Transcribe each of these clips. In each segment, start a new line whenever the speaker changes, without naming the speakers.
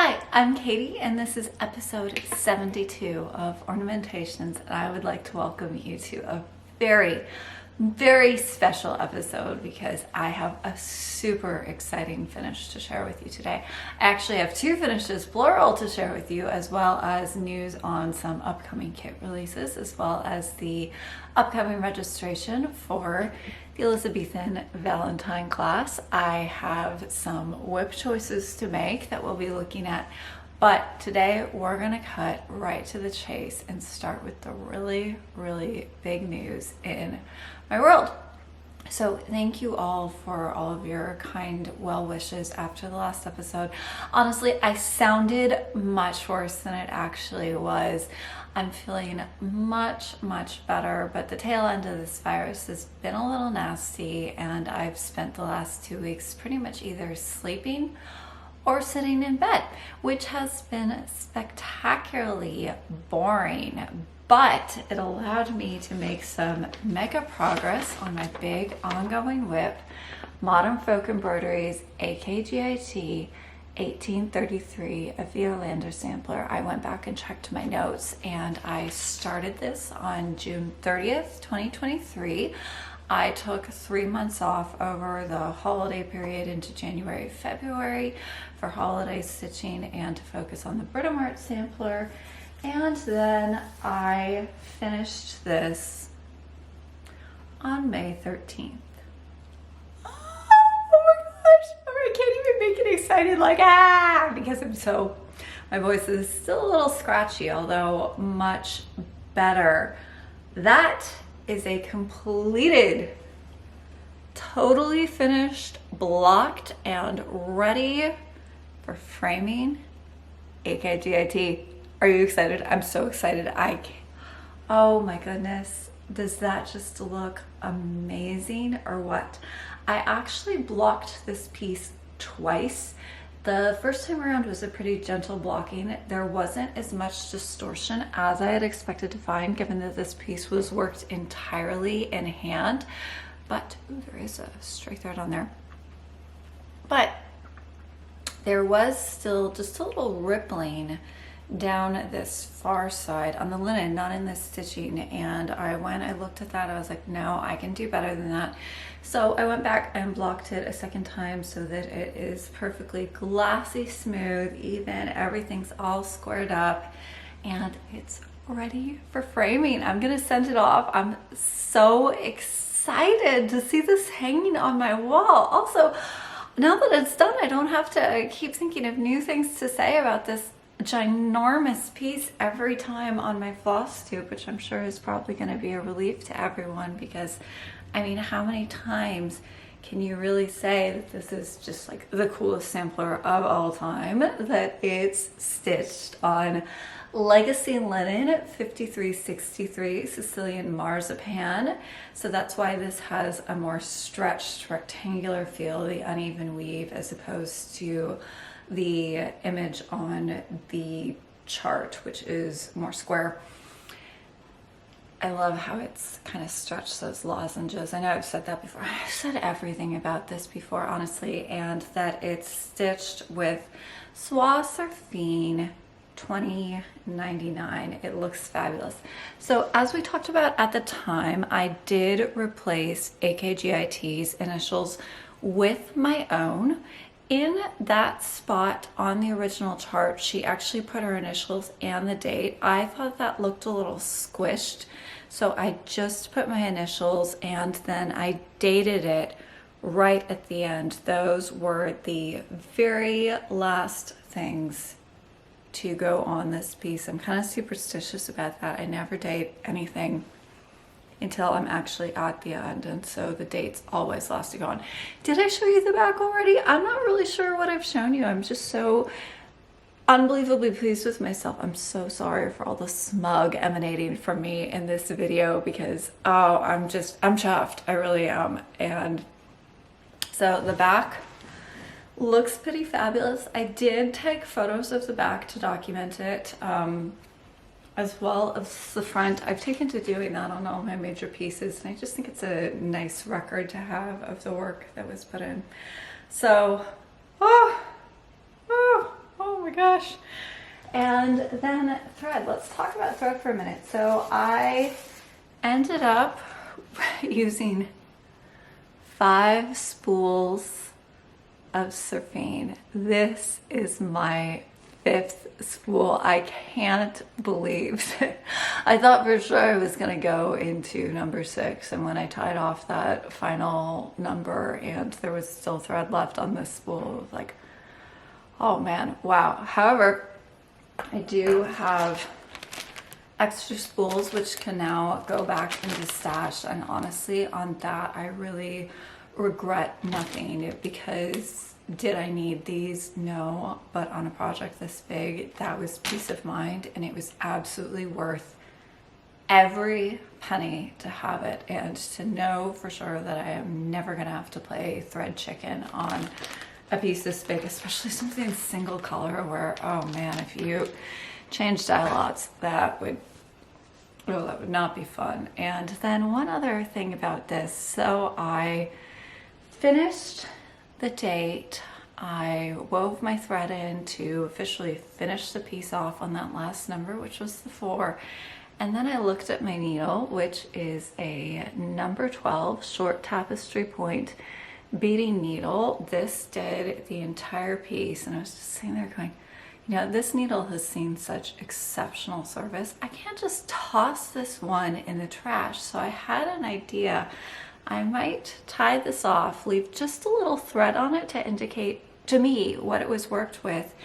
Hi, I'm Katie, and this is episode 72 of Ornamentations, and I would like to welcome you to a very special episode because I have a super exciting finish to share with you today. I actually have two finishes, plural, to share with you, as well as news on some upcoming kit releases, as well as the upcoming registration for the Elizabethan Valentine class. I have some whip choices to make that we'll be looking at, but today we're gonna cut right to the chase and start with the really big news in my world. So thank you all for all of your kind well wishes after the last episode. Honestly, I sounded much worse than it actually was. I'm feeling much better, but the tail end of this virus has been a little nasty, and I've spent the last 2 weeks pretty much either sleeping or sitting in bed, which has been spectacularly boring. But it allowed me to make some mega progress on my big ongoing whip, Modern Folk Embroideries AKGIT 1833, a Violander sampler. I went back and checked my notes, and I started this on June 30th, 2023. I took 3 months off over the holiday period into January, February for holiday stitching and to focus on the Britomart sampler. And then I finished this on May 13th. Oh my gosh, I can't even make it excited because my voice is still a little scratchy, although much better. That is a completed, totally finished, blocked, and ready for framing AKGIT. Are you excited? I'm so excited. Oh my goodness. Does that just look amazing or what? I actually blocked this piece twice. The first time around was a pretty gentle blocking. There wasn't as much distortion as I had expected to find, given that this piece was worked entirely in hand. But ooh, there is a stray thread on there. But there was still just a little rippling down this far side on the linen, not in the stitching. And I looked at that, I was like, no, I can do better than that. So I went back and blocked it a second time so that it is perfectly glassy smooth, even, everything's all squared up, and it's ready for framing. I'm gonna send it off. I'm so excited to see this hanging on my wall. Also, now that it's done, I don't have to keep thinking of new things to say about this ginormous piece every time on my Flosstube, which I'm sure is probably going to be a relief to everyone, because I mean, how many times can you really say that this is just like the coolest sampler of all time, that it's stitched on legacy linen 5363 Sicilian marzipan? So that's why this has a more stretched rectangular feel, the uneven weave, as opposed to the image on the chart, which is more square. I love how it's kind of stretched those lozenges. I know I've said that before. I've said everything about this before, honestly, and that it's stitched with Soie Surfine 2099. It looks fabulous. So as we talked about at the time, I did replace AKGIT's initials with my own. In that spot on the original chart, she actually put her initials and the date. I thought that looked a little squished, so I just put my initials and then I dated it right at the end. Those were the very last things to go on this piece. I'm kind of superstitious about that. I never date anything until I'm actually at the end, and so the date's always last to go on. Did I show you the back already? I'm not really sure what I've shown you. I'm just so unbelievably pleased with myself. I'm so sorry for all the smug emanating from me in this video, because I'm chuffed. I really am. And so the back looks pretty fabulous. I did take photos of the back to document it, as well as the front. I've taken to doing that on all my major pieces, and I just think it's a nice record to have of the work that was put in. So, oh my gosh. And then thread. Let's talk about thread for a minute. So I ended up using 5 spools of surfing. This is my 5th spool. I can't believe it. I thought for sure I was going to go into number 6, and when I tied off that final number and there was still thread left on this spool, it was like, oh man, wow. However, I do have extra spools which can now go back into stash, and honestly on that I really regret nothing, because did I need these? No, but on a project this big, that was peace of mind, and it was absolutely worth every penny to have it, and to know for sure that I am never gonna have to play thread chicken on a piece this big, especially something single color where, oh man, if you change dye lots, that would not be fun. And then one other thing about this, so I finished the date, I wove my thread in to officially finish the piece off on that last number, which was the 4. And then I looked at my needle, which is a number 12 short tapestry point beading needle. This did the entire piece, and I was just sitting there going, you know, this needle has seen such exceptional service. I can't just toss this one in the trash. So I had an idea. I might tie this off, leave just a little thread on it to indicate to me what it was worked with,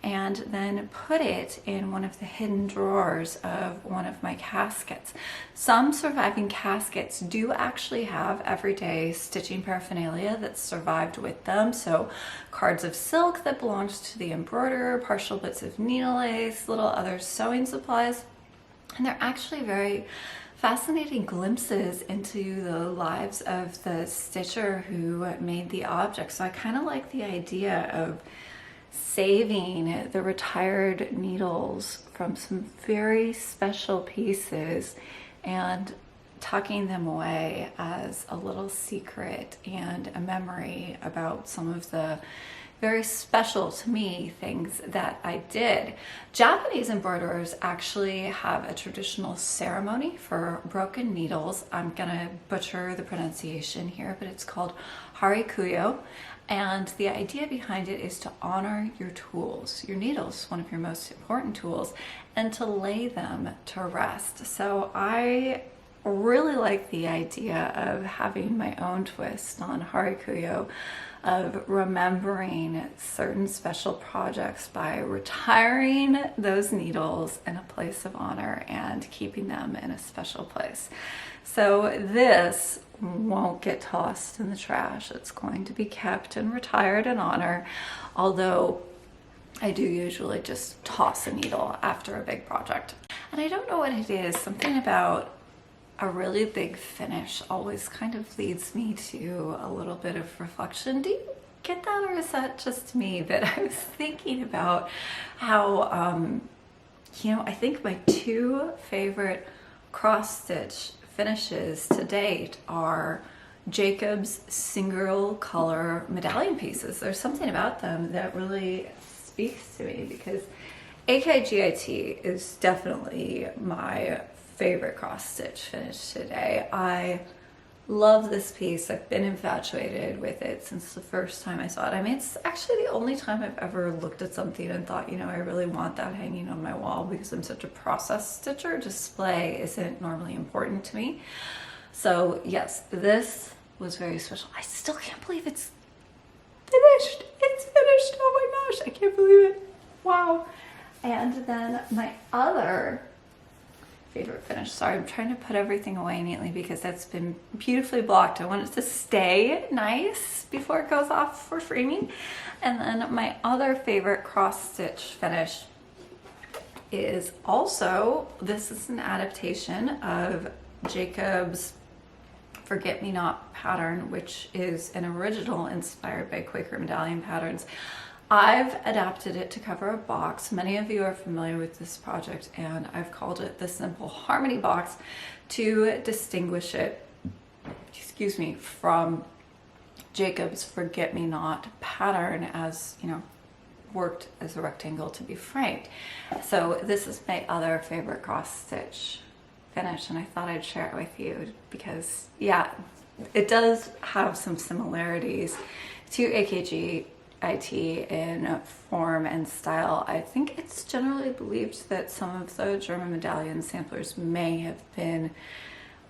and then put it in one of the hidden drawers of one of my caskets. Some surviving caskets do actually have everyday stitching paraphernalia that's survived with them. So cards of silk that belonged to the embroiderer, partial bits of needle lace, little other sewing supplies. And they're actually very fascinating glimpses into the lives of the stitcher who made the object. So I kind of like the idea of saving the retired needles from some very special pieces and tucking them away as a little secret and a memory about some of the very special to me things that I did. Japanese embroiderers actually have a traditional ceremony for broken needles. I'm gonna butcher the pronunciation here, but it's called harikuyo. And the idea behind it is to honor your tools, your needles, one of your most important tools, and to lay them to rest. So I really like the idea of having my own twist on harikuyo, of remembering certain special projects by retiring those needles in a place of honor and keeping them in a special place. So this won't get tossed in the trash. It's going to be kept and retired in honor, although I do usually just toss a needle after a big project. And I don't know what it is, something about a really big finish always kind of leads me to a little bit of reflection. Do you get that, or is that just me? But I was thinking about how, you know, I think my 2 favorite cross stitch finishes to date are Jacob's single color medallion pieces. There's something about them that really speaks to me, because AKGIT is definitely my favorite cross stitch finish today. I love this piece. I've been infatuated with it since the first time I saw it. I mean, it's actually the only time I've ever looked at something and thought, you know, I really want that hanging on my wall, because I'm such a process stitcher. Display isn't normally important to me. So yes, this was very special. I still can't believe it's finished. It's finished. Oh my gosh, I can't believe it. Wow. And then my other favorite finish. Sorry, I'm trying to put everything away neatly because that's been beautifully blocked. I want it to stay nice before it goes off for framing. And then my other favorite cross stitch finish is also, this is an adaptation of Jacob's Forget-Me-Not pattern, which is an original inspired by Quaker medallion patterns. I've adapted it to cover a box. Many of you are familiar with this project, and I've called it the Simple Harmony box to distinguish it, excuse me, from Jacob's Forget-Me-Not pattern, as you know, worked as a rectangle to be framed. So this is my other favorite cross stitch finish, and I thought I'd share it with you because yeah, it does have some similarities to AKG IT in form and style. I think it's generally believed that some of the German medallion samplers may have been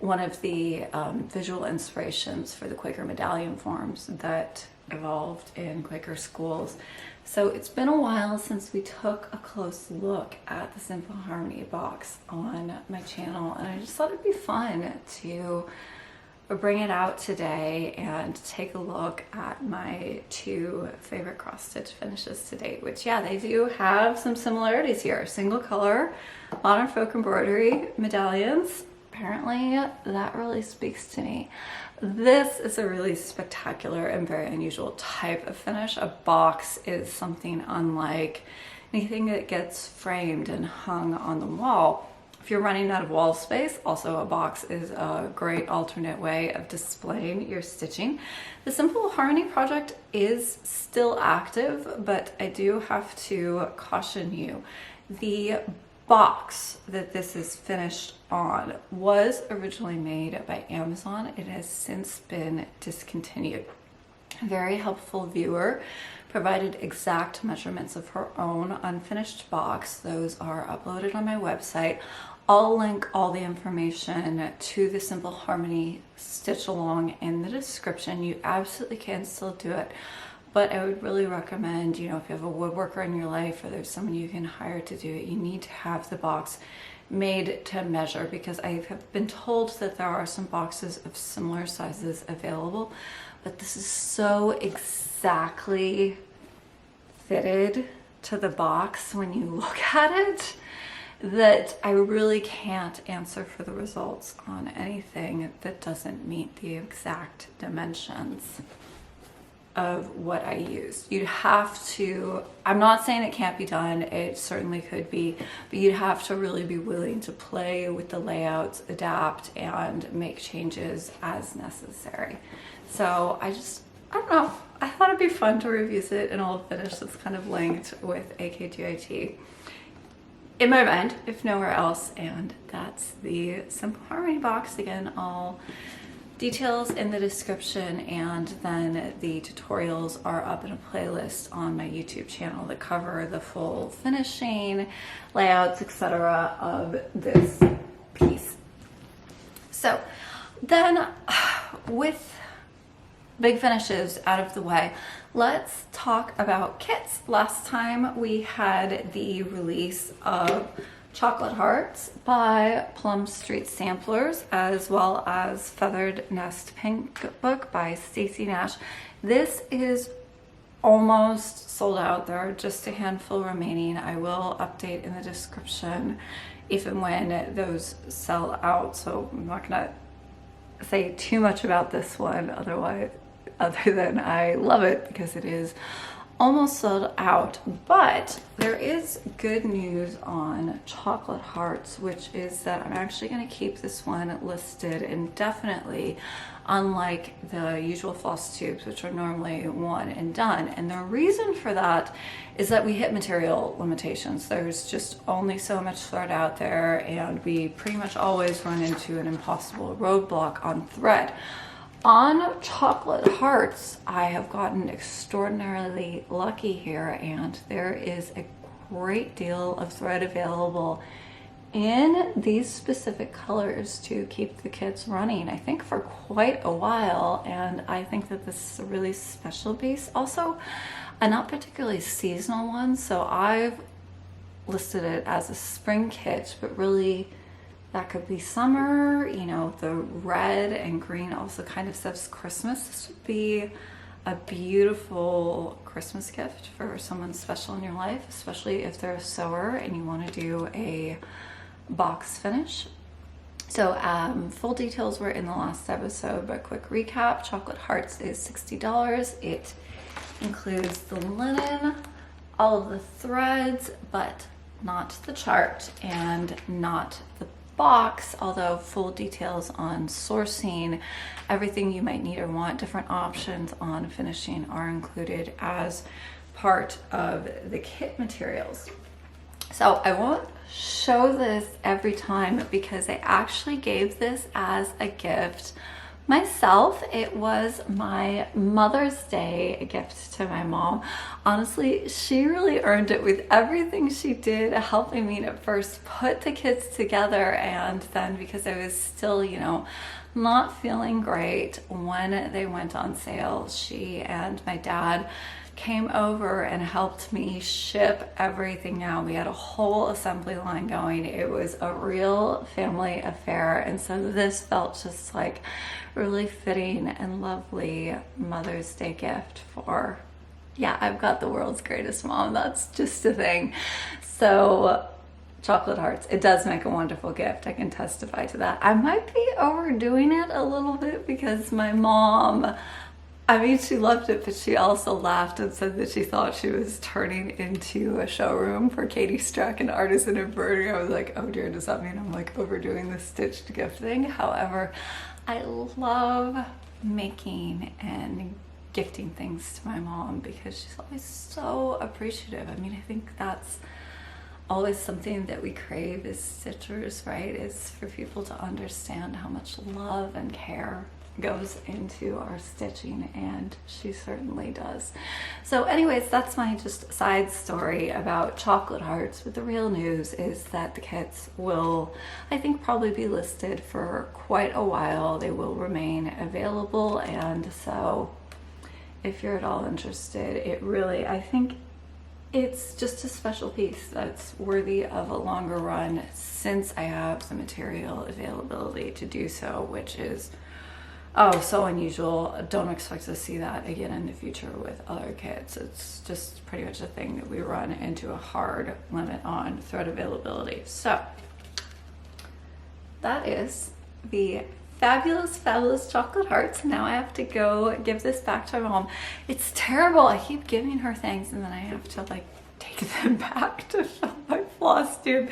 one of the visual inspirations for the Quaker medallion forms that evolved in Quaker schools. So it's been a while since we took a close look at the Simple Harmony box on my channel, and I just thought it'd be fun to bring it out today and take a look at my two favorite cross stitch finishes to date, which yeah, they do have some similarities here. Single color modern folk embroidery medallions. Apparently that really speaks to me. This is a really spectacular and very unusual type of finish. A box is something unlike anything that gets framed and hung on the wall. If you're running out of wall space, also a box is a great alternate way of displaying your stitching. The Simple Harmony project is still active, but I do have to caution you. The box that this is finished on was originally made by Amazon. It has since been discontinued. A very helpful viewer provided exact measurements of her own unfinished box. Those are uploaded on my website. I'll link all the information to the Simple Harmony stitch along in the description. You absolutely can still do it, but I would really recommend, you know, if you have a woodworker in your life or there's someone you can hire to do it, you need to have the box made to measure, because I have been told that there are some boxes of similar sizes available, but this is so exactly fitted to the box when you look at it that I really can't answer for the results on anything that doesn't meet the exact dimensions of what I use. You'd have to, I'm not saying it can't be done, it certainly could be, but you'd have to really be willing to play with the layouts, adapt, and make changes as necessary. So I don't know, I thought it'd be fun to revisit an old finish that's kind of linked with AKGIT in my mind, if nowhere else, and that's the Simple Harmony box. Again, all details in the description, and then the tutorials are up in a playlist on my YouTube channel that cover the full finishing, layouts, etc. of this piece. So then, with big finishes out of the way, let's talk about kits. Last time we had the release of Chocolate Hearts by Plum Street Samplers, as well as Feathered Nest Pink Book by Stacy Nash. This is almost sold out. There are just a handful remaining. I will update in the description if and when those sell out, so I'm not gonna say too much about this one other than I love it because it is almost sold out. But there is good news on Chocolate Hearts, which is that I'm actually going to keep this one listed indefinitely, unlike the usual Flosstubes, which are normally one and done. And the reason for that is that we hit material limitations. There's just only so much thread out there, and we pretty much always run into an impossible roadblock on thread. On Chocolate Hearts, I have gotten extraordinarily lucky here, and there is a great deal of thread available in these specific colors to keep the kits running, I think, for quite a while. And I think that this is a really special piece. Also, a not particularly seasonal one, so I've listed it as a spring kit, but really that could be summer. You know, the red and green also kind of says Christmas. This would be a beautiful Christmas gift for someone special in your life, especially if they're a sewer and you want to do a box finish. So full details were in the last episode, but quick recap: Chocolate Hearts is $60. It includes the linen, all of the threads, but not the chart and not the box, although full details on sourcing, everything you might need or want, different options on finishing are included as part of the kit materials. So I won't show this every time because I actually gave this as a gift myself. It was my Mother's Day gift to my mom. Honestly, she really earned it with everything she did, helping me to first put the kits together, and then because I was still, you know, not feeling great when they went on sale, she and my dad came over and helped me ship everything out. We had a whole assembly line going. It was a real family affair, and so this felt just like really fitting and lovely Mother's Day gift for, yeah, I've got the world's greatest mom. That's just a thing. So chocolate hearts, it does make a wonderful gift. I can testify to that. I might be overdoing it a little bit because my mom, I mean, she loved it, but she also laughed and said that she thought she was turning into a showroom for Katie Strack, an artisan embroidery. I was like, oh dear, does that mean I'm like overdoing the stitched gift thing? However, I love making and gifting things to my mom because she's always so appreciative. I mean, I think that's always something that we crave as stitchers, right? Is for people to understand how much love and care goes into our stitching, and she certainly does. So anyways, that's my just side story about chocolate hearts, but the real news is that the kits will, I think, probably be listed for quite a while. They will remain available, and so if you're at all interested, it really, I think it's just a special piece that's worthy of a longer run since I have the material availability to do so, which is so unusual. Don't expect to see that again in the future with other kits. It's just pretty much a thing that we run into a hard limit on thread availability. So that is the fabulous chocolate hearts. Now I have to go give this back to my mom. It's terrible. I keep giving her things and then I have to like take them back to fill my Flosstube.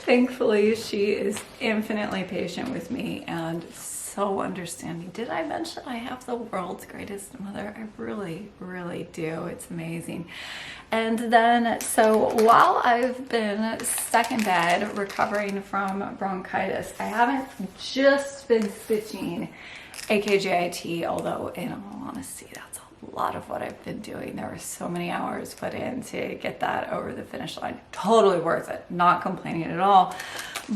Thankfully, she is infinitely patient with me and so understanding. Did I mention I have the world's greatest mother? I really do. It's amazing. And then, so while I've been stuck in bed recovering from bronchitis, I haven't just been stitching AKGIT, although in all honesty, that's a lot of what I've been doing. There were so many hours put in to get that over the finish line. Totally worth it. Not complaining at all.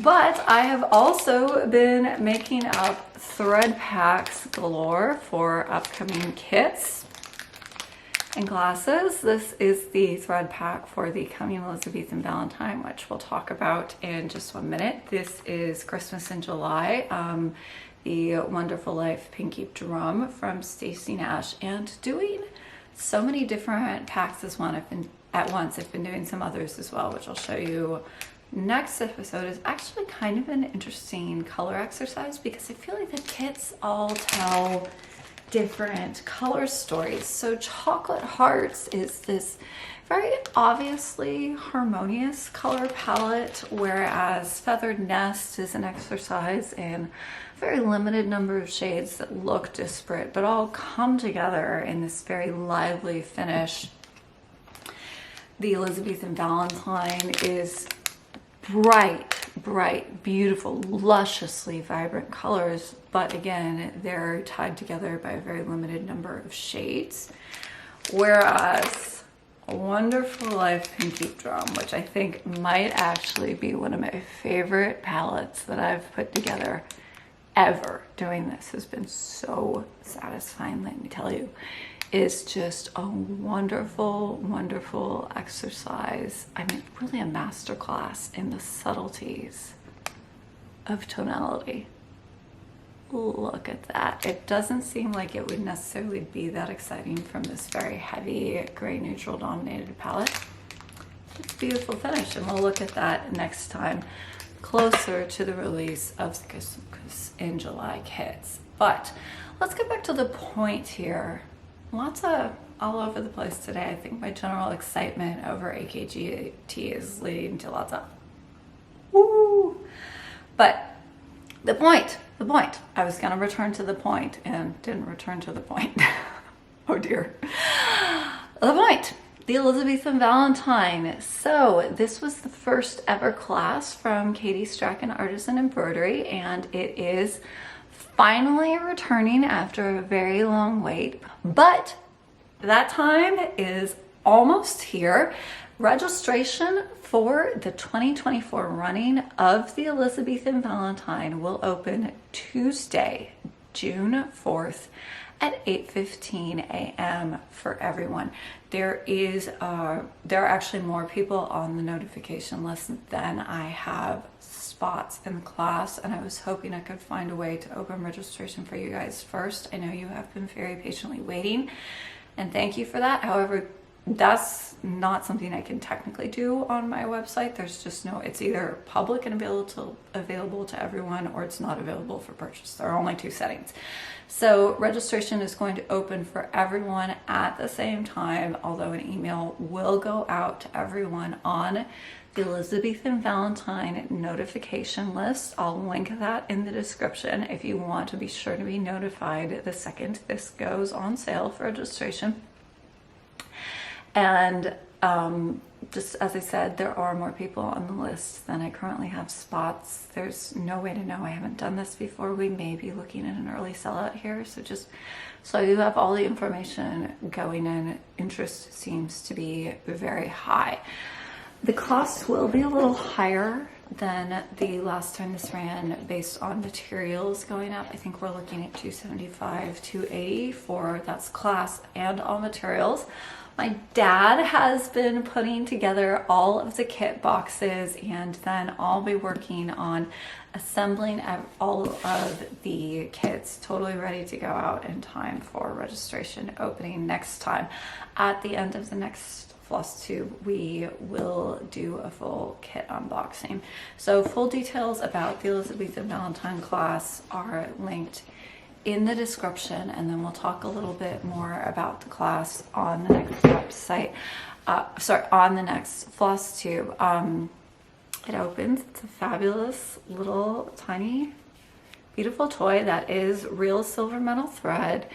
But I have also been making up thread packs galore for upcoming kits and classes. This is the thread pack for the coming Elizabethan Valentine, which we'll talk about in just 1 minute. This is Christmas in July. The Wonderful Life pinkeep drum from Stacy Nash, and doing so many different packs at once. I've been doing some others as well, which I'll show you next episode. Is actually kind of an interesting color exercise because I feel like the kits all tell different color stories. So Chocolate Hearts is this very obviously harmonious color palette, whereas Feathered Nest is an exercise in a very limited number of shades that look disparate but all come together in this very lively finish. The Elizabethan Valentine is bright, beautiful, lusciously vibrant colors, but again, they're tied together by a very limited number of shades. Whereas Wonderful Life pinkeep drum, which I think might actually be one of my favorite palettes that I've put together ever. Doing this has been so satisfying, let me tell you. Is just a wonderful exercise. I mean, really a masterclass in the subtleties of tonality. Look at that. It doesn't seem like it would necessarily be that exciting from this very heavy gray neutral dominated palette. It's a beautiful finish, and we'll look at that next time closer to the release of the Christmas in July kits. But let's get back to the point here. Lots of all over the place today. I think my general excitement over AKGT is leading to lots of woo. But the point, I was going to return to the point and didn't return to the point. Oh dear. The point the Elizabethan Valentine. So this was the first ever class from Katie Strachan Artisan Embroidery, and it is finally returning after a very long wait, but that time is almost here. Registration for the 2024 running of the Elizabethan Valentine will open Tuesday, June 4th at 8:15 a.m. for everyone. There are actually more people on the notification list than I have spots in the class, and I was hoping I could find a way to open registration for you guys first. I know you have been very patiently waiting, and thank you for that. However, that's not something I can technically do on my website. There's just no, it's either public and available to everyone, or it's not available for purchase. There are only two settings. So registration is going to open for everyone at the same time, although an email will go out to everyone on the Elizabethan Valentine notification list. I'll link that in the description if you want to be sure to be notified the second this goes on sale for registration. And just as I said, there are more people on the list than I currently have spots. There's no way to know. I haven't done this before. We may be looking at an early sellout here. So just so you have all the information going in, interest seems to be very high. The cost will be a little higher than the last time this ran based on materials going up. I think we're looking at $275, $280 for that's class and all materials. My dad has been putting together all of the kit boxes, and then I'll be working on assembling all of the kits totally ready to go out in time for registration opening next time. At the end of the next Flosstube, we will do a full kit unboxing. So full details about the Elizabethan Valentine class are linked in the description, and then we'll talk a little bit more about the class on the next website. On the next Flosstube. It opens. It's a fabulous little tiny beautiful toy that is real silver metal thread.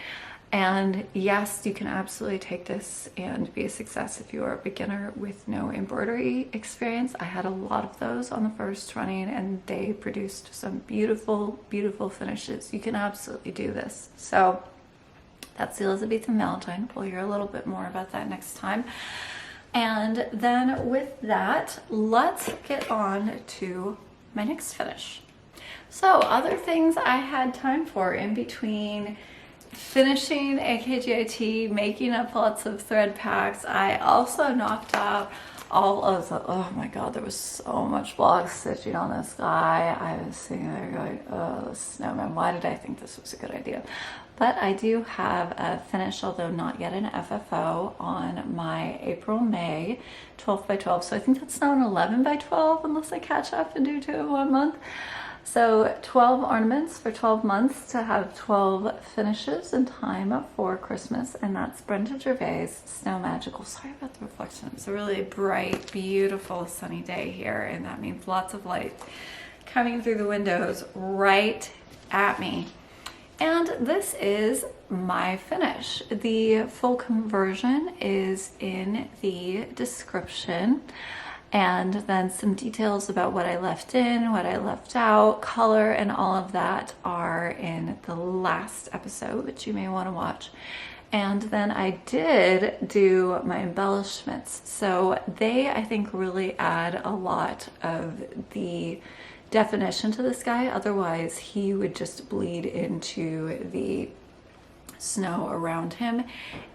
And yes, you can absolutely take this and be a success if you are a beginner with no embroidery experience. I had a lot of those on the first running, and they produced some beautiful, beautiful finishes. You can absolutely do this. So that's the Elizabethan Valentine. We'll hear a little bit more about that next time. And then with that, let's get on to my next finish. So other things I had time for in between finishing AKGIT, making up lots of thread packs, I also knocked out all of the, oh my god, there was so much block stitching on this guy. I was sitting there going, oh, the snowman, why did I think this was a good idea? But I do have a finish, although not yet an FFO, on my April-May 12 by 12. So I think that's now an 11 by 12 unless I catch up and do 2 in 1 month. So 12 ornaments for 12 months to have 12 finishes in time for Christmas. And that's Brenda Gervais, Snow Magical. Sorry about the reflection. It's a really bright, beautiful sunny day here, and that means lots of light coming through the windows right at me. And this is my finish. The full conversion is in the description. And then some details about what I left in, what I left out, color, and all of that are in the last episode, which you may want to watch. And then I did do my embellishments. So they, I think, really add a lot of the definition to this guy. Otherwise, he would just bleed into the snow around him.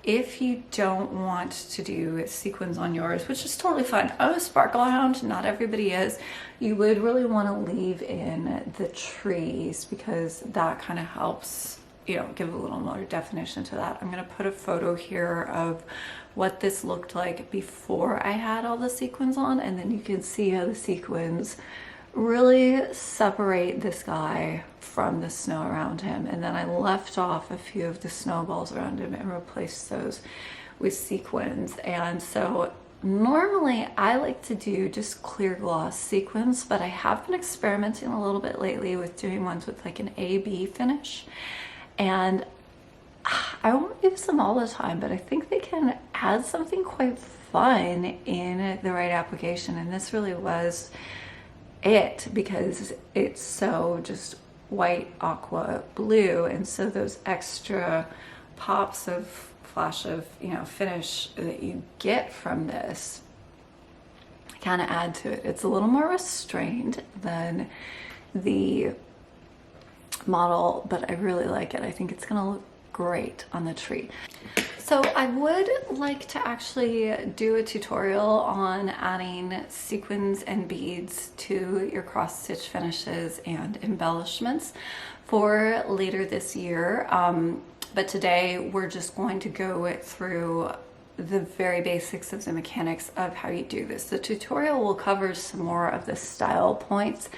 If you don't want to do sequins on yours, which is totally fine, I'm a sparkle hound, not everybody is, you would really want to leave in the trees because that kind of helps, you know, give a little more definition to that. I'm going to put a photo here of what this looked like before I had all the sequins on, and then you can see how the sequins really separate this guy from the snow around him. And then I left off a few of the snowballs around him and replaced those with sequins. And so normally I like to do just clear gloss sequins, but I have been experimenting a little bit lately with doing ones with like an AB finish. And I won't use them all the time, but I think they can add something quite fun in the right application. And this really was it, because it's so just white, aqua, blue, and so those extra pops of flash of, you know, finish that you get from this kind of add to it. It's a little more restrained than the model, but I really like it. I think it's gonna look great on the tree. So I would like to actually do a tutorial on adding sequins and beads to your cross stitch finishes and embellishments for later this year. But today we're just going to go through the very basics of the mechanics of how you do this. The tutorial will cover some more of the style points,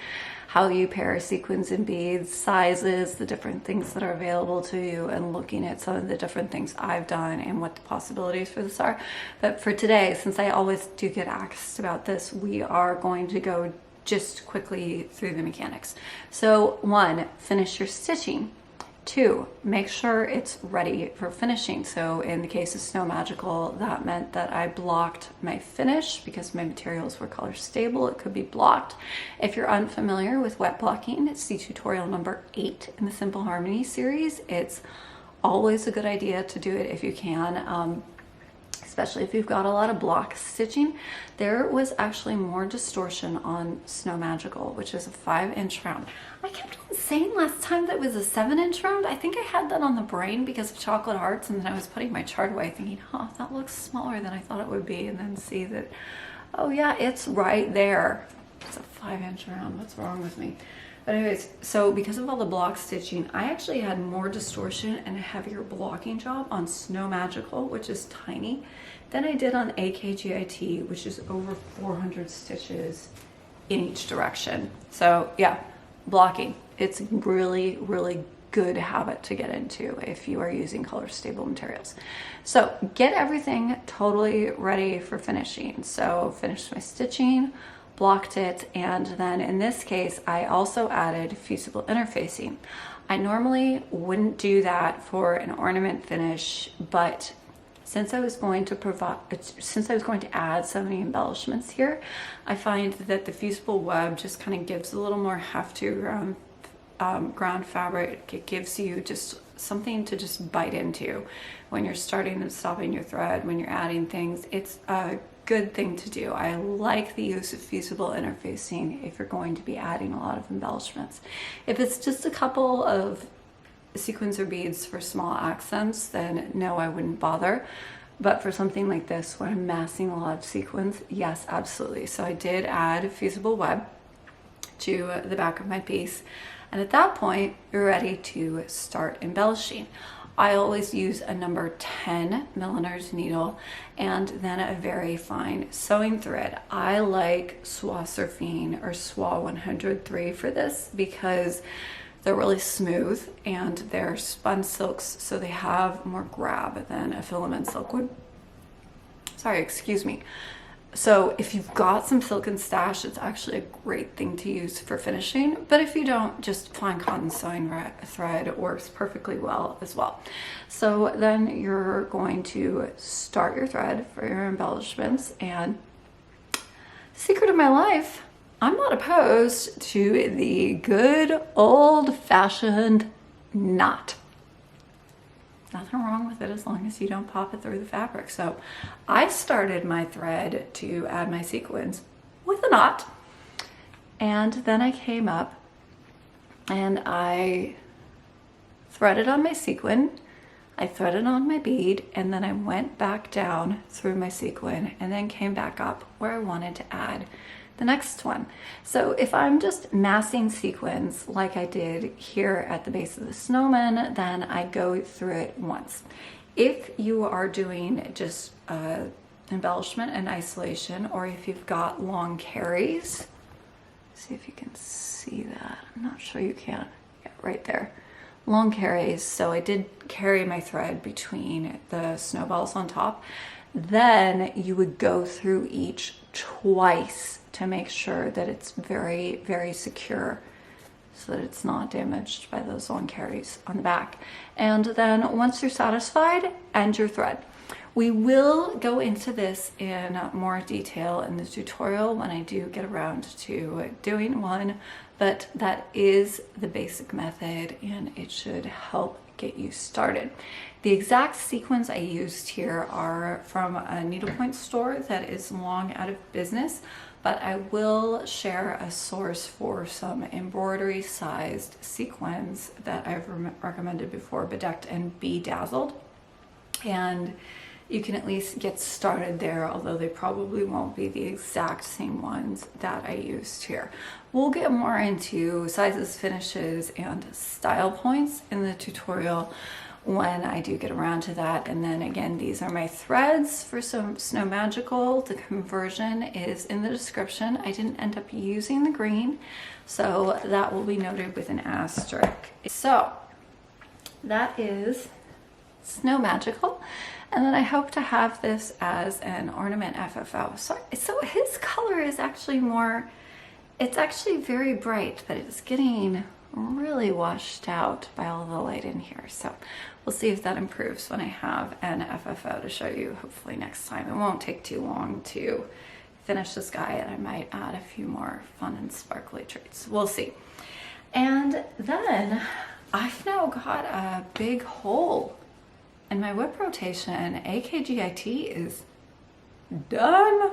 how you pair sequins and beads, sizes, the different things that are available to you, and looking at some of the different things I've done and what the possibilities for this are. But for today, since I always do get asked about this, we are going to go just quickly through the mechanics. So 1, finish your stitching. 2, make sure it's ready for finishing. So in the case of Snow Magical, that meant that I blocked my finish because my materials were color stable. It could be blocked. If you're unfamiliar with wet blocking, it's the tutorial number 8 in the Simple Harmony series. It's always a good idea to do it if you can, especially if you've got a lot of block stitching. There was actually more distortion on Snow Magical, which is a 5-inch round. I kept on saying last time that it was a 7-inch round. I think I had that on the brain because of Chocolate Hearts, and then I was putting my chart away thinking, huh, that looks smaller than I thought it would be, and then see that, oh yeah, it's right there. It's a 5-inch round. What's wrong with me? But anyways, so because of all the block stitching, I actually had more distortion and a heavier blocking job on Snow Magical, which is tiny, than I did on AKGIT, which is over 400 stitches in each direction. So yeah, blocking. It's really, really good habit to get into if you are using color stable materials. So get everything totally ready for finishing. So finished my stitching, blocked it, and then in this case I also added fusible interfacing. I normally wouldn't do that for an ornament finish, but since I was going to add so many embellishments here, I find that the fusible web just kind of gives a little more heft to ground fabric. It gives you just something to just bite into when you're starting and stopping your thread, when you're adding things. It's a good thing to do. I like the use of fusible interfacing if you're going to be adding a lot of embellishments. If it's just a couple of sequins or beads for small accents, then no, I wouldn't bother. But for something like this where I'm massing a lot of sequins, yes, absolutely. So I did add fusible web to the back of my piece, and at that point you're ready to start embellishing. I always use a number 10 milliner's needle and then a very fine sewing thread. I like Soie Surfing or Soie 103 for this because they're really smooth and they're spun silks, so they have more grab than a filament silk would. Sorry, excuse me. So if you've got some silken stash, it's actually a great thing to use for finishing. But if you don't, just fine cotton sewing thread works perfectly well as well. So then you're going to start your thread for your embellishments. And secret of my life, I'm not opposed to the good old-fashioned knot. Nothing wrong with it as long as you don't pop it through the fabric. So I started my thread to add my sequins with a knot, and then I came up and I threaded on my sequin, I threaded on my bead, and then I went back down through my sequin and then came back up where I wanted to add the next one. So if I'm just massing sequins like I did here at the base of the snowman, then I go through it once. If you are doing just embellishment and isolation, or if you've got long carries, see if you can see that. I'm not sure you can. Yeah, right there. Long carries. So I did carry my thread between the snowballs on top. Then you would go through each twice to make sure that it's very, very secure so that it's not damaged by those long carries on the back. And then once you're satisfied, end your thread. We will go into this in more detail in the tutorial when I do get around to doing one, but that is the basic method and it should help get you started. The exact sequins I used here are from a needlepoint store that is long out of business, but I will share a source for some embroidery sized sequins that I've recommended before, bedecked and bedazzled. And you can at least get started there, although they probably won't be the exact same ones that I used here. We'll get more into sizes, finishes, and style points in the tutorial when I do get around to that. And then again, these are my threads for some Snow Magical. The conversion is in the description. I didn't end up using the green, so that will be noted with an asterisk. So that is Snow Magical. And then I hope to have this as an ornament FFO. So his color is actually more, it's actually very bright, but it's getting really washed out by all the light in here. So we'll see if that improves when I have an FFO to show you hopefully next time. It won't take too long to finish this guy, and I might add a few more fun and sparkly treats. We'll see. And then I've now got a big hole in my whip rotation. AKGIT is done.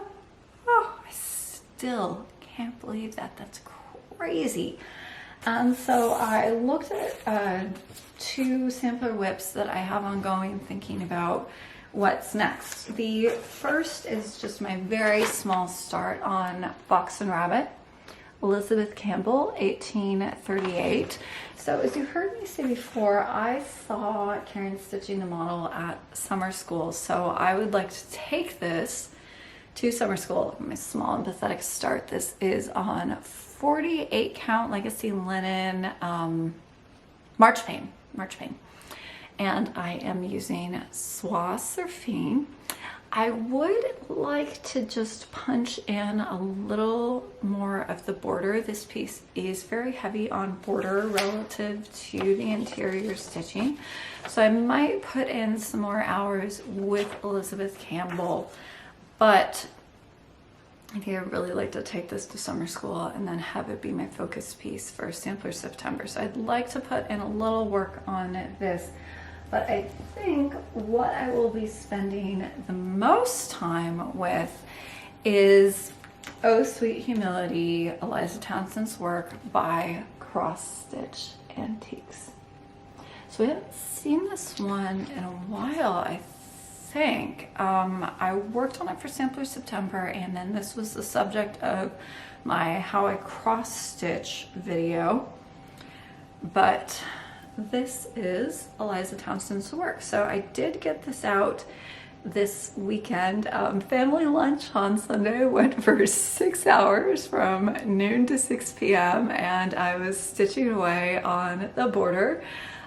Oh, I still can't believe that. That's crazy. And so I looked at 2 sampler whips that I have ongoing, thinking about what's next. The first is just my very small start on Fox and Rabbit, Elizabeth Campbell, 1838. So as you heard me say before, I saw Karen stitching the model at summer school. So I would like to take this to summer school. My small and pathetic start. This is on 48 count legacy linen March Pain. And I am using Soie Surfine. I would like to just punch in a little more of the border. This piece is very heavy on border relative to the interior stitching. So I might put in some more hours with Elizabeth Campbell, but I think I'd really like to take this to summer school and then have it be my focus piece for Sampler September. So I'd like to put in a little work on this. But I think what I will be spending the most time with is Oh Sweet Humility, Eliza Townsend's work by Cross Stitch Antiques. So we haven't seen this one in a while, I think. I worked on it for Sampler September, and then this was the subject of my How I Cross Stitch video. But this is Eliza Townsend's work. So I did get this out this weekend. Family lunch on Sunday went for 6 hours from noon to 6 p.m. and I was stitching away on the border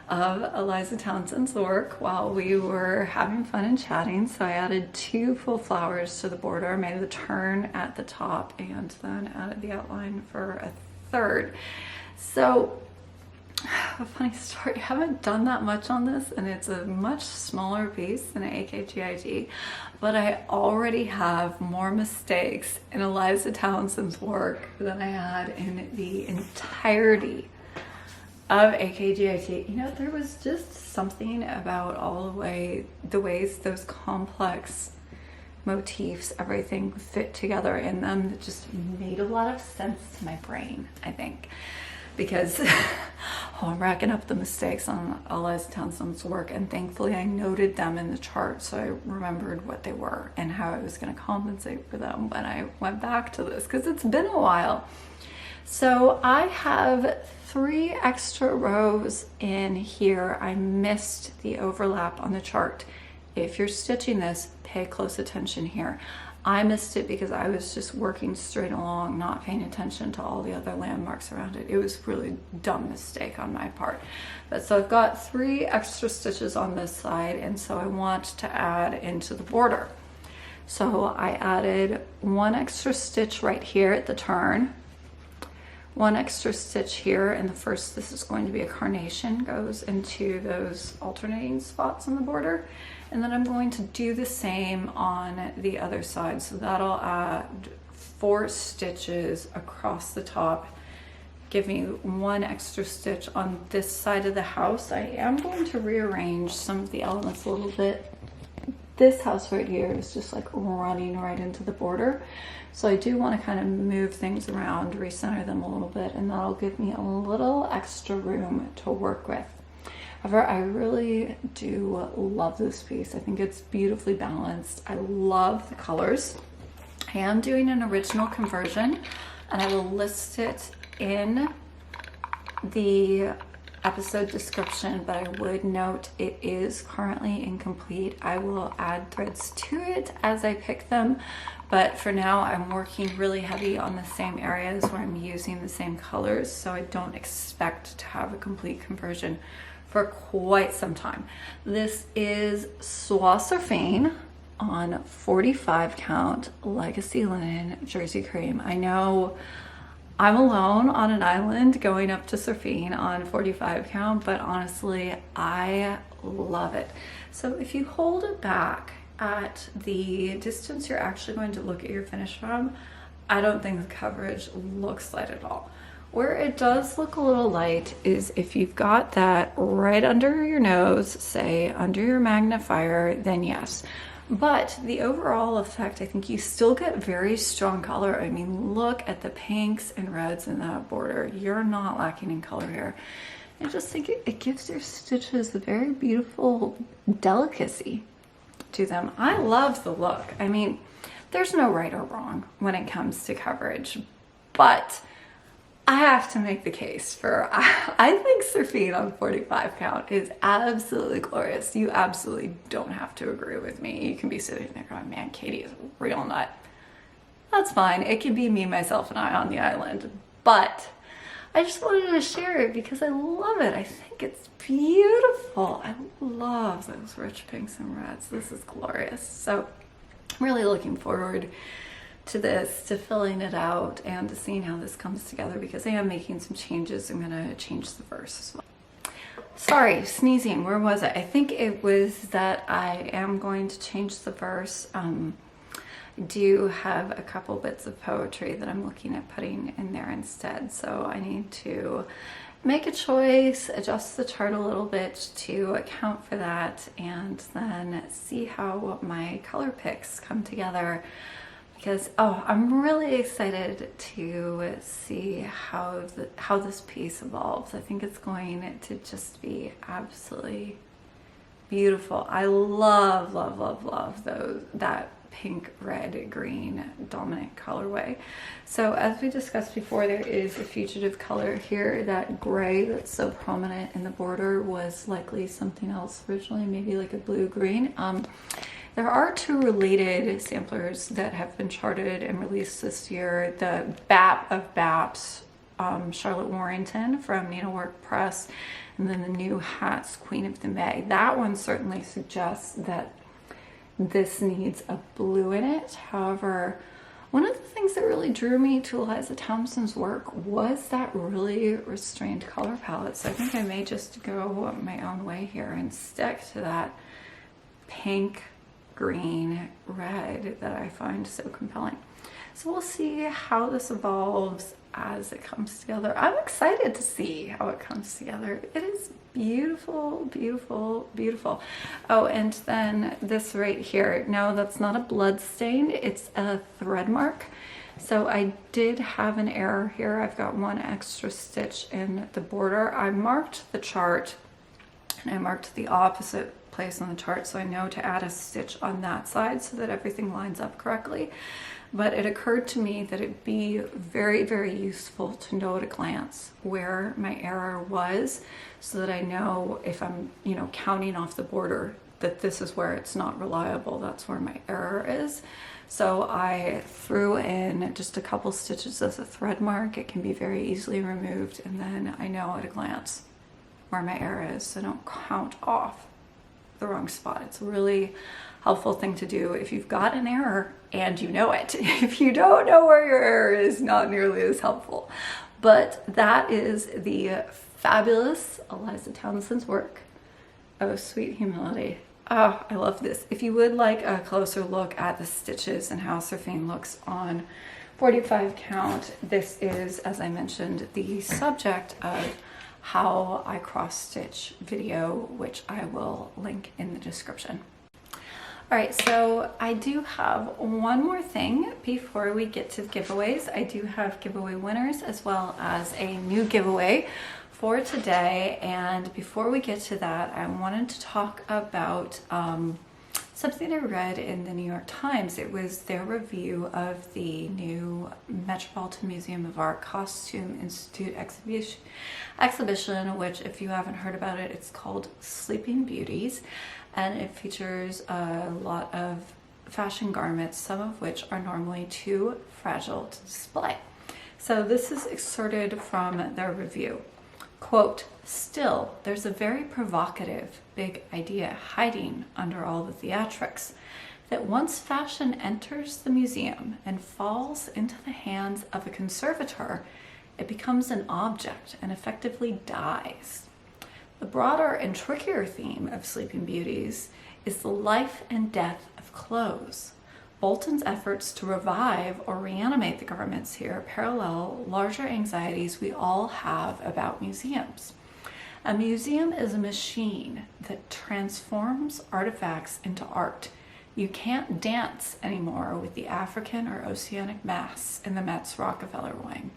of Eliza Townsend's work while we were having fun and chatting. So I added 2 full flowers to the border, made the turn at the top, and then added the outline for a 3rd. So a funny story, I haven't done that much on this, and it's a much smaller piece than an AKGIT, but I already have more mistakes in Eliza Townsend's work than I had in the entirety of AKGIT. You know, there was just something about all the ways those complex motifs, everything fit together in them, that just made a lot of sense to my brain, I think. Because I'm racking up the mistakes on Eliza Townsend's work, and thankfully I noted them in the chart, so I remembered what they were and how I was going to compensate for them when I went back to this, because it's been a while. So I have 3 extra rows in here. I missed the overlap on the chart. If you're stitching this, pay close attention here. I missed it because I was just working straight along, not paying attention to all the other landmarks around it. It was really a dumb mistake on my part. But so I've got 3 extra stitches on this side, and so I want to add into the border. So I added 1 extra stitch right here at the turn, one extra stitch here, and the first, this is going to be a carnation, goes into those alternating spots on the border. And then I'm going to do the same on the other side. So that'll add 4 stitches across the top, give me 1 extra stitch on this side of the house. I am going to rearrange some of the elements a little bit. This house right here is just like running right into the border. So I do want to kind of move things around, recenter them a little bit, and that'll give me a little extra room to work with. However, I really do love this piece. I think it's beautifully balanced. I love the colors. I am doing an original conversion, and I will list it in the episode description, but I would note it is currently incomplete. I will add threads to it as I pick them, but for now I'm working really heavy on the same areas where I'm using the same colors, so I don't expect to have a complete conversion for quite some time. This is Soie Surfing on 45 count legacy linen jersey cream. I know I'm alone on an island going up to surfing on 45 count, but honestly, I love it. So if you hold it back at the distance you're actually going to look at your finish from, I don't think the coverage looks light at all. Where it does look a little light is if you've got that right under your nose, say under your magnifier, then yes. But the overall effect, I think you still get very strong color. I mean, look at the pinks and reds in that border. You're not lacking in color here. I just think it gives your stitches a very beautiful delicacy to them. I love the look. I mean, there's no right or wrong when it comes to coverage, but I have to make the case for, I think surfing on 45 count is absolutely glorious. You absolutely don't have to agree with me. You can be sitting there going, man, Katie is a real nut. That's fine. It can be me, myself, and I on the island. But I just wanted to share it because I love it. I think it's beautiful. I love those rich pinks and reds. This is glorious. So I'm really looking forward to this, to filling it out, and to seeing how this comes together, because I am making some changes. I'm going to change the verse as well. Sorry, sneezing. Where was it? I think it was that I am going to change the verse. I do have a couple bits of poetry that I'm looking at putting in there instead, so I need to make a choice, adjust the chart a little bit to account for that, and then see how my color picks come together. Because, I'm really excited to see how this piece evolves. I think it's going to just be absolutely beautiful. I love, love, love, love that pink, red, green dominant colorway. So as we discussed before, there is a fugitive color here. That gray that's so prominent in the border was likely something else originally, maybe like a blue-green. There are 2 related samplers that have been charted and released this year. The BAP of BAPs, Charlotte Warrington from Needlework Press, and then the new Harts Queen of the May. That one certainly suggests that this needs a blue in it. However, one of the things that really drew me to Eliza Thompson's work was that really restrained color palette. So I think I may just go my own way here and stick to that pink, green, red that I find so compelling. So we'll see how this evolves as it comes together. I'm excited to see how it comes together. It is beautiful, beautiful, beautiful. Oh, and then this right here. No, that's not a blood stain. It's a thread mark. So I did have an error here. I've got 1 extra stitch in the border. I marked the chart, and I marked the opposite place on the chart, so I know to add a stitch on that side so that everything lines up correctly. But it occurred to me that it'd be very, very useful to know at a glance where my error was, so that I know if I'm, counting off the border, that this is where it's not reliable. That's where my error is. So I threw in just a couple stitches as a thread mark. It can be very easily removed, and then I know at a glance where my error is, so I don't count off the wrong spot. It's a really helpful thing to do if you've got an error and you know it. If you don't know where your error is, not nearly as helpful. But that is the fabulous Eliza Townsend's work. Oh, Sweet Humility. Oh, I love this. If you would like a closer look at the stitches and how Serafine looks on 45 count, this is, as I mentioned, the subject of how I cross stitch video, which I will link in the description. All right, so I do have one more thing before we get to giveaways. I do have giveaway winners as well as a new giveaway for today. And before we get to that, I wanted to talk about something I read in the New York Times. It was their review of the new Metropolitan Museum of Art Costume Institute exhibition, which, if you haven't heard about it, it's called Sleeping Beauties. And it features a lot of fashion garments, some of which are normally too fragile to display. So this is excerpted from their review. Quote, "Still, there's a very provocative, big idea hiding under all the theatrics, that once fashion enters the museum and falls into the hands of a conservator, it becomes an object and effectively dies. The broader and trickier theme of Sleeping Beauties is the life and death of clothes. Bolton's efforts to revive or reanimate the garments here parallel larger anxieties we all have about museums. A museum is a machine that transforms artifacts into art. You can't dance anymore with the African or oceanic masks in the Met's Rockefeller wing.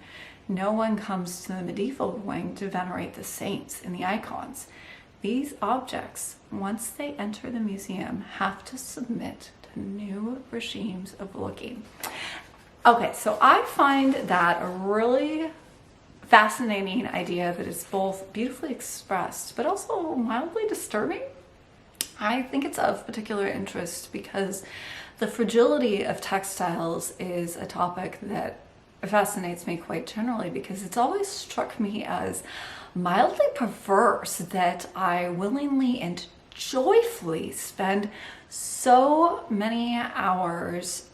No one comes to the medieval wing to venerate the saints and the icons. These objects, once they enter the museum, have to submit to new regimes of looking." Okay, so I find that a really fascinating idea that is both beautifully expressed, but also mildly disturbing. I think it's of particular interest because the fragility of textiles is a topic that fascinates me quite generally, because it's always struck me as mildly perverse that I willingly and joyfully spend so many hours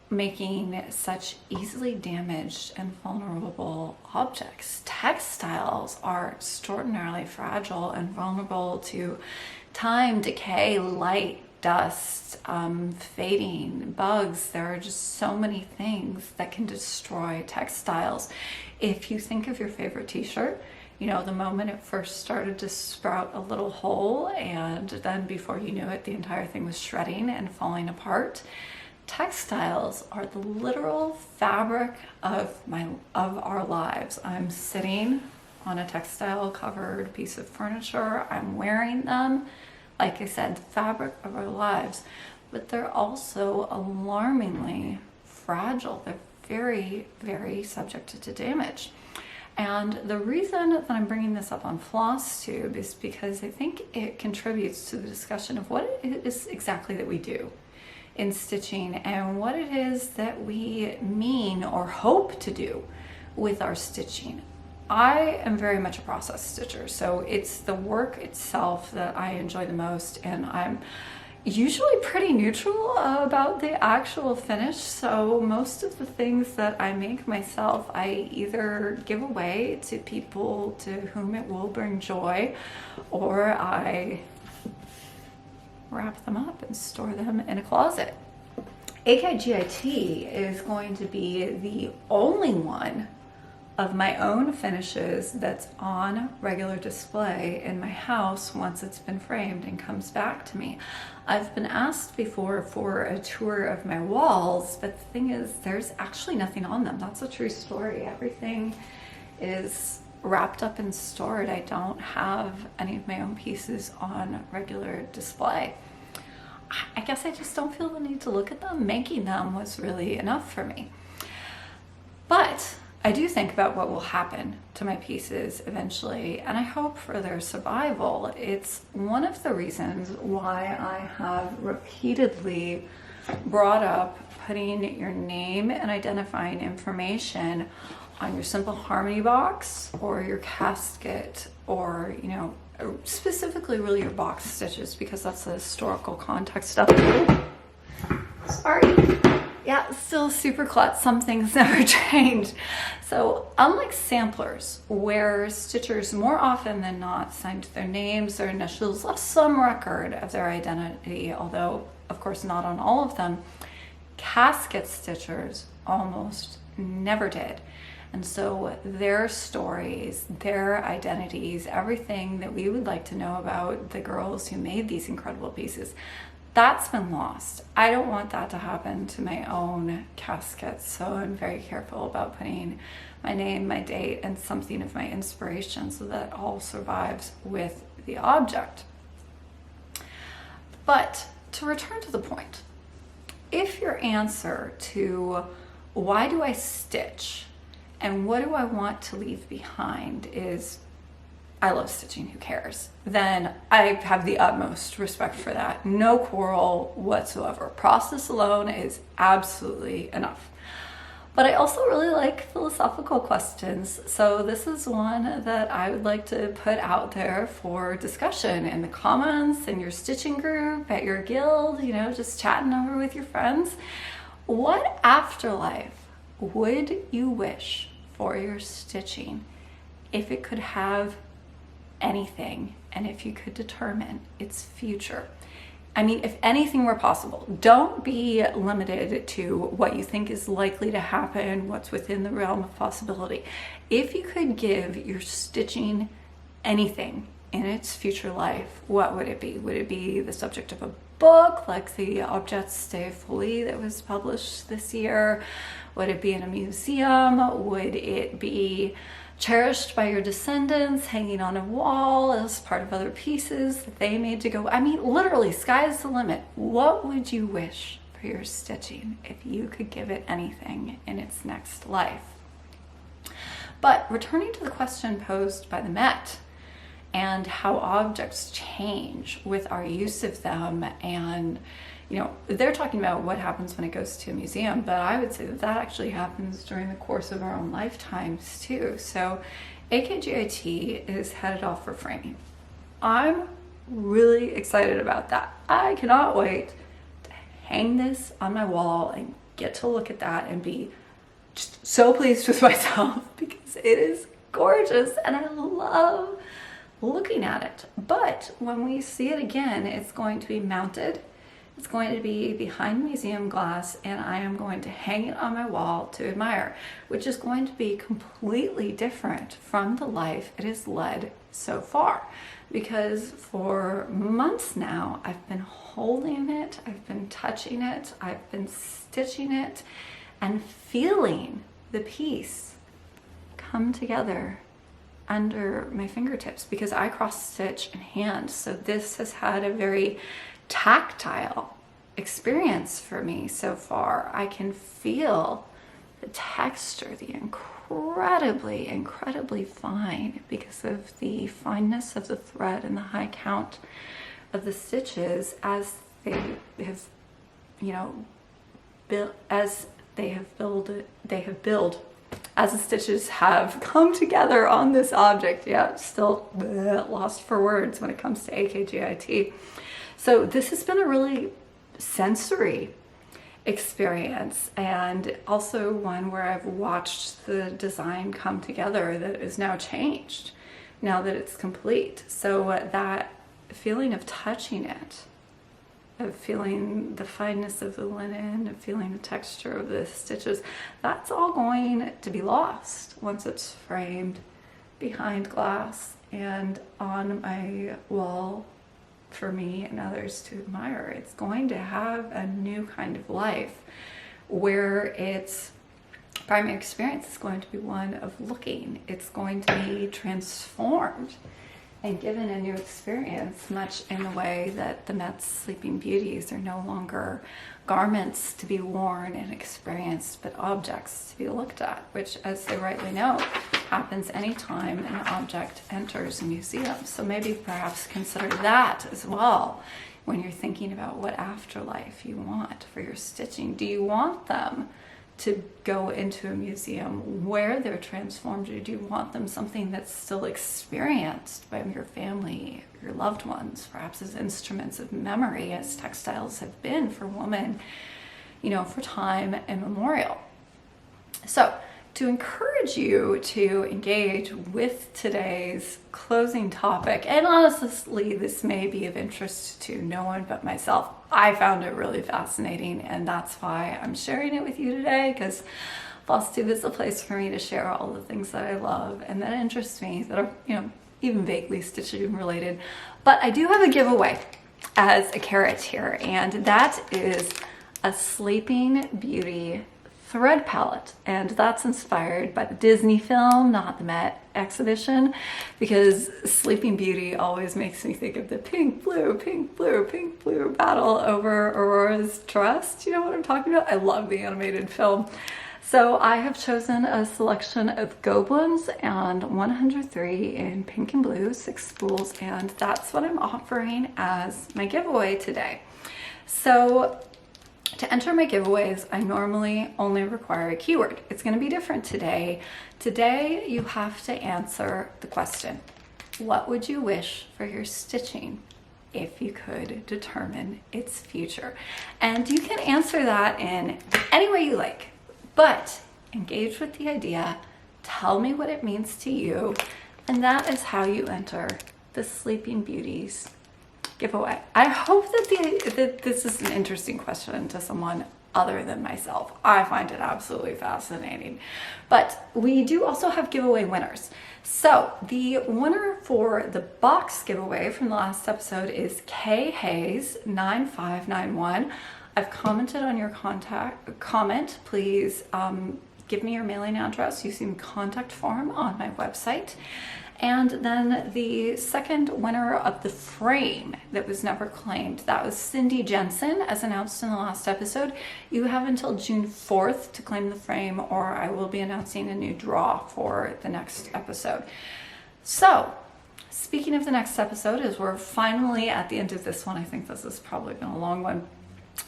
making such easily damaged and vulnerable objects. Textiles are extraordinarily fragile and vulnerable to time, decay, light, dust, fading, bugs. There are just so many things that can destroy textiles. If you think of your favorite t-shirt, you know, the moment it first started to sprout a little hole, and then before you knew it, the entire thing was shredding and falling apart. Textiles are the literal fabric of our lives. I'm sitting on a textile covered piece of furniture. I'm wearing them. Like I said, the fabric of our lives, but they're also alarmingly fragile. They're very, very subject to damage. And the reason that I'm bringing this up on Flosstube is because I think it contributes to the discussion of what it is exactly that we do in stitching and what it is that we mean or hope to do with our stitching. I am very much a process stitcher, so it's the work itself that I enjoy the most, and I'm usually pretty neutral about the actual finish. So most of the things that I make myself, I either give away to people to whom it will bring joy, or I wrap them up and store them in a closet. AKGIT is going to be the only one of my own finishes that's on regular display in my house once it's been framed and comes back to me. I've been asked before for a tour of my walls, but the thing is, there's actually nothing on them. That's a true story. Everything is wrapped up and stored. I don't have any of my own pieces on regular display. I guess I just don't feel the need to look at them. Making them was really enough for me. But I do think about what will happen to my pieces eventually, and I hope for their survival. It's one of the reasons why I have repeatedly brought up putting your name and identifying information on your Simple Harmony box or your casket, or, you know, specifically really your box stitches, because that's the historical context of it. Sorry. Yeah, still super klutz. Some things never change. So unlike samplers, where stitchers more often than not signed their names or initials, left some record of their identity, although of course not on all of them, casket stitchers almost never did. And so their stories, their identities, everything that we would like to know about the girls who made these incredible pieces, that's been lost. I don't want that to happen to my own caskets, so I'm very careful about putting my name, my date, and something of my inspiration so that it all survives with the object. But to return to the point, if your answer to why do I stitch and what do I want to leave behind is I love stitching, who cares? Then I have the utmost respect for that. No quarrel whatsoever. Process alone is absolutely enough. But I also really like philosophical questions. So this is one that I would like to put out there for discussion in the comments, in your stitching group, at your guild, you know, just chatting over with your friends. What afterlife would you wish for your stitching if it could have anything, and if you could determine its future? I mean, if anything were possible, don't be limited to what you think is likely to happen, what's within the realm of possibility. If you could give your stitching anything in its future life, what would it be? Would it be the subject of a book like the Objets de Folie that was published this year? Would it be in a museum? Would it be cherished by your descendants, hanging on a wall as part of other pieces that they made to go? I mean, literally, sky's the limit. What would you wish for your stitching if you could give it anything in its next life? But returning to the question posed by the Met and how objects change with our use of them, and you know, they're talking about what happens when it goes to a museum, but I would say that that actually happens during the course of our own lifetimes too. So AKGIT is headed off for framing. I'm really excited about that. I cannot wait to hang this on my wall and get to look at that and be just so pleased with myself, because it is gorgeous and I love looking at it. But when we see it again, it's going to be mounted. It's going to be behind museum glass, and I am going to hang it on my wall to admire, which is going to be completely different from the life it has led so far. Because for months now, I've been holding it, I've been touching it, I've been stitching it, and feeling the piece come together under my fingertips, because I cross stitch in hand. So this has had a very tactile experience for me so far. I can feel the texture, the incredibly fine, because of the fineness of the thread and the high count of the stitches as they have, you know, built, as they have built, as the stitches have come together on this object. Yeah, still lost for words when it comes to AKGIT. So this has been a really sensory experience, and also one where I've watched the design come together that is now changed, now that it's complete. So that feeling of touching it, of feeling the fineness of the linen, of feeling the texture of the stitches, that's all going to be lost once it's framed behind glass and on my wall for me and others to admire. It's going to have a new kind of life where its primary experience is going to be one of looking. It's going to be transformed and given a new experience, much in the way that the Met's Sleeping Beauties are no longer garments to be worn and experienced, but objects to be looked at, which, as they rightly note, happens anytime an object enters a museum. So maybe perhaps consider that as well when you're thinking about what afterlife you want for your stitching. Do you want them to go into a museum where they're transformed, or do you want them something that's still experienced by your family, your loved ones, perhaps as instruments of memory, as textiles have been for women, you know, for time immemorial? So to encourage you to engage with today's closing topic, and honestly, this may be of interest to no one but myself. I found it really fascinating, and that's why I'm sharing it with you today, because Flosstube is a place for me to share all the things that I love and that interest me, that are, you know, even vaguely stitching related. But I do have a giveaway as a carrot here, and that is a Sleeping Beauty thread palette, and that's inspired by the Disney film, not the Met exhibition, because Sleeping Beauty always makes me think of the pink, blue, pink, blue, pink, blue battle over Aurora's dress. Do you know what I'm talking about? I love the animated film. So I have chosen a selection of goblins and 103 in pink and blue, 6 spools, and that's what I'm offering as my giveaway today. So to enter my giveaways, I normally only require a keyword. It's going to be different today. Today, you have to answer the question, what would you wish for your stitching if you could determine its future? And you can answer that in any way you like, but engage with the idea, tell me what it means to you, and that is how you enter the Sleeping Beauties giveaway. I hope that this is an interesting question to someone other than myself. I find it absolutely fascinating. But we do also have giveaway winners. So the winner for the box giveaway from the last episode is K Hayes 9591. I've commented on your comment. Please give me your mailing address using the contact form on my website. And then the second winner of the frame that was never claimed, that was Cindy Jensen, as announced in the last episode. You have until June 4th to claim the frame, or I will be announcing a new draw for the next episode. So, speaking of the next episode, as we're finally at the end of this one, I think this has probably been a long one,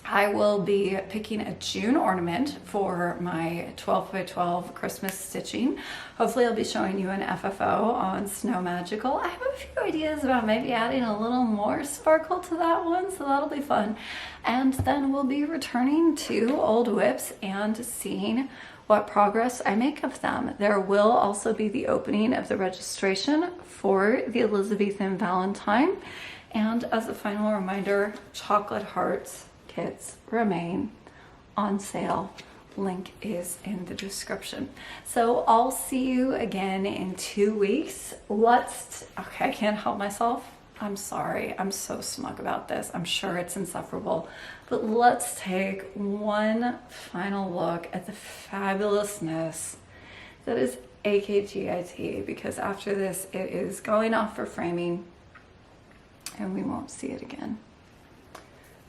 I will be picking a June ornament for my 12 by 12 Christmas stitching. Hopefully I'll be showing you an FFO on Snow Magical. I have a few ideas about maybe adding a little more sparkle to that one, so that'll be fun. And then we'll be returning to old whips and seeing what progress I make of them. There will also be the opening of the registration for the Elizabethan Valentine. And as a final reminder, chocolate hearts kits remain on sale. Link is in the description. So I'll see you again in 2 weeks. Okay, I can't help myself. I'm sorry. I'm so smug about this. I'm sure it's insufferable. But let's take one final look at the fabulousness that is AKGIT, because after this, it is going off for framing and we won't see it again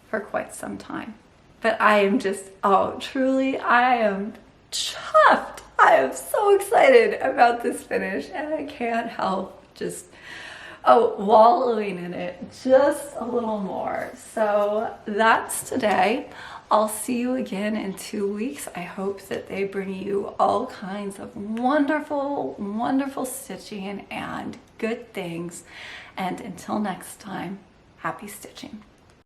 for quite some time. But I am just, truly, I am chuffed. I am so excited about this finish, and I can't help just, wallowing in it just a little more. So that's today. I'll see you again in 2 weeks. I hope that they bring you all kinds of wonderful, wonderful stitching and good things. And until next time, happy stitching.